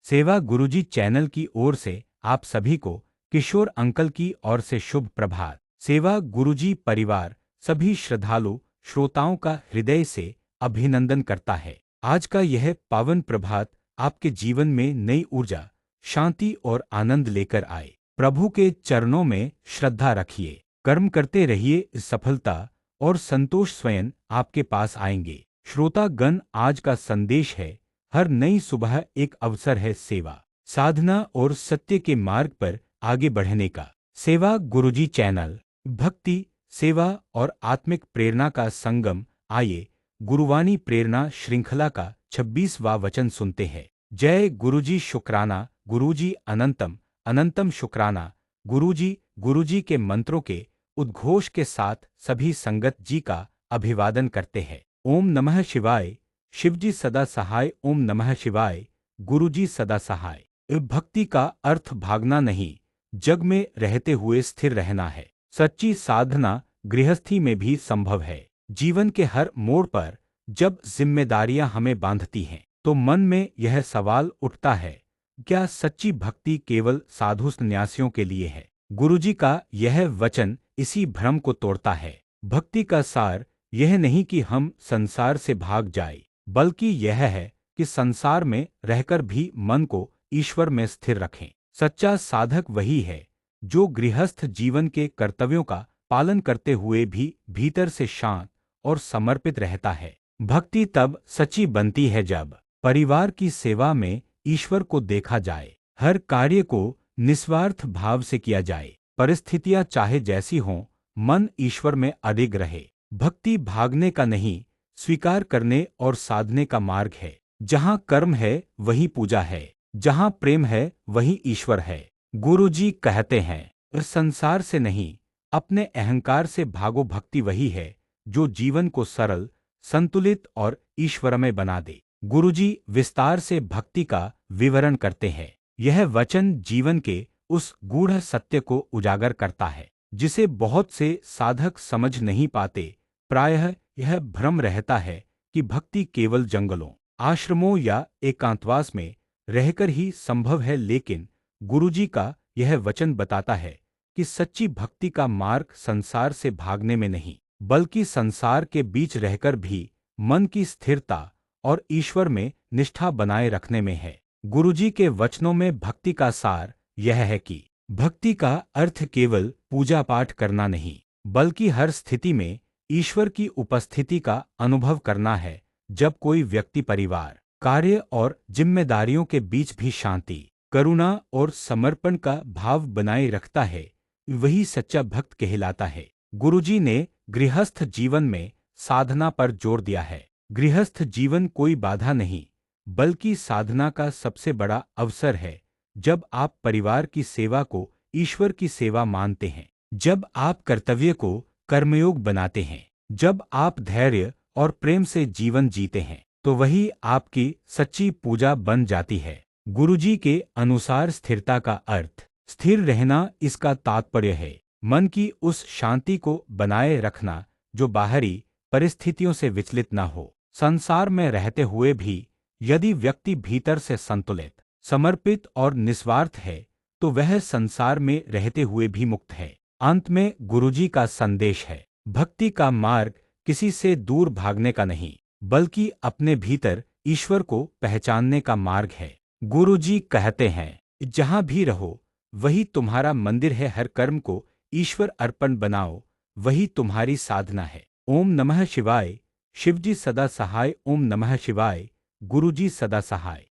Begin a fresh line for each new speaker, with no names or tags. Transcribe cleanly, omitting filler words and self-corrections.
सेवा गुरुजी चैनल की ओर से आप सभी को किशोर अंकल की ओर से शुभ प्रभात। सेवा गुरुजी परिवार सभी श्रद्धालु श्रोताओं का हृदय से अभिनंदन करता है। आज का यह पावन प्रभात आपके जीवन में नई ऊर्जा, शांति और आनंद लेकर आए। प्रभु के चरणों में श्रद्धा रखिए, कर्म करते रहिए, सफलता और संतोष स्वयं आपके पास आएंगे। श्रोता गण, आज का संदेश है, हर नई सुबह एक अवसर है सेवा, साधना और सत्य के मार्ग पर आगे बढ़ने का। सेवा गुरुजी चैनल भक्ति, सेवा और आत्मिक प्रेरणा का संगम। आइए गुरुवाणी प्रेरणा श्रृंखला का 26वां वचन सुनते हैं। जय गुरुजी, शुक्राना गुरुजी, अनंतम अनंतम शुक्राना गुरुजी। गुरुजी के मंत्रों के उद्घोष के साथ सभी संगत जी का अभिवादन करते हैं। ओम नमः शिवाय, शिवजी सदा सहाय। ओम नमः शिवाय, गुरुजी सदा सहाय। भक्ति का अर्थ भागना नहीं, जग में रहते हुए स्थिर रहना है। सच्ची साधना गृहस्थी में भी संभव है। जीवन के हर मोड़ पर जब जिम्मेदारियां हमें बांधती हैं, तो मन में यह सवाल उठता है, क्या सच्ची भक्ति केवल साधु सन्यासियों के लिए है? गुरुजी का यह वचन इसी भ्रम को तोड़ता है। भक्ति का सार यह नहीं कि हम संसार से भाग जाए, बल्कि यह है कि संसार में रहकर भी मन को ईश्वर में स्थिर रखें। सच्चा साधक वही है जो गृहस्थ जीवन के कर्तव्यों का पालन करते हुए भी भीतर से शांत और समर्पित रहता है। भक्ति तब सच्ची बनती है जब परिवार की सेवा में ईश्वर को देखा जाए, हर कार्य को निस्वार्थ भाव से किया जाए, परिस्थितियां चाहे जैसी हों, मन ईश्वर में अडिग रहे। भक्ति भागने का नहीं, स्वीकार करने और साधने का मार्ग है। जहाँ कर्म है वही पूजा है, जहाँ प्रेम है वही ईश्वर है। गुरुजी कहते हैं, संसार से नहीं, अपने अहंकार से भागो। भक्ति वही है जो जीवन को सरल, संतुलित और ईश्वरमय बना दे। गुरुजी विस्तार से भक्ति का विवरण करते हैं। यह वचन जीवन के उस गूढ़ सत्य को उजागर करता है जिसे बहुत से साधक समझ नहीं पाते। प्रायः यह भ्रम रहता है कि भक्ति केवल जंगलों, आश्रमों या एकांतवास में रहकर ही संभव है, लेकिन गुरुजी का यह वचन बताता है कि सच्ची भक्ति का मार्ग संसार से भागने में नहीं, बल्कि संसार के बीच रहकर भी मन की स्थिरता और ईश्वर में निष्ठा बनाए रखने में है। गुरुजी के वचनों में भक्ति का सार यह है कि भक्ति का अर्थ केवल पूजा पाठ करना नहीं, बल्कि हर स्थिति में ईश्वर की उपस्थिति का अनुभव करना है। जब कोई व्यक्ति परिवार, कार्य और जिम्मेदारियों के बीच भी शांति, करुणा और समर्पण का भाव बनाए रखता है, वही सच्चा भक्त कहलाता है। गुरुजी ने गृहस्थ जीवन में साधना पर जोर दिया है। गृहस्थ जीवन कोई बाधा नहीं, बल्कि साधना का सबसे बड़ा अवसर है। जब आप परिवार की सेवा को ईश्वर की सेवा मानते हैं, जब आप कर्तव्य को कर्मयोग बनाते हैं, जब आप धैर्य और प्रेम से जीवन जीते हैं, तो वही आपकी सच्ची पूजा बन जाती है। गुरुजी के अनुसार स्थिरता का अर्थ स्थिर रहना, इसका तात्पर्य है मन की उस शांति को बनाए रखना जो बाहरी परिस्थितियों से विचलित न हो। संसार में रहते हुए भी यदि व्यक्ति भीतर से संतुलित, समर्पित और निस्वार्थ है, तो वह संसार में रहते हुए भी मुक्त है। अंत में गुरुजी का संदेश है, भक्ति का मार्ग किसी से दूर भागने का नहीं, बल्कि अपने भीतर ईश्वर को पहचानने का मार्ग है। गुरुजी कहते हैं, जहां भी रहो वही तुम्हारा मंदिर है। हर कर्म को ईश्वर अर्पण बनाओ, वही तुम्हारी साधना है। ओम नमः शिवाय, शिवजी सदा सहाय। ओम नमः शिवाय, गुरुजी सदा सहाय।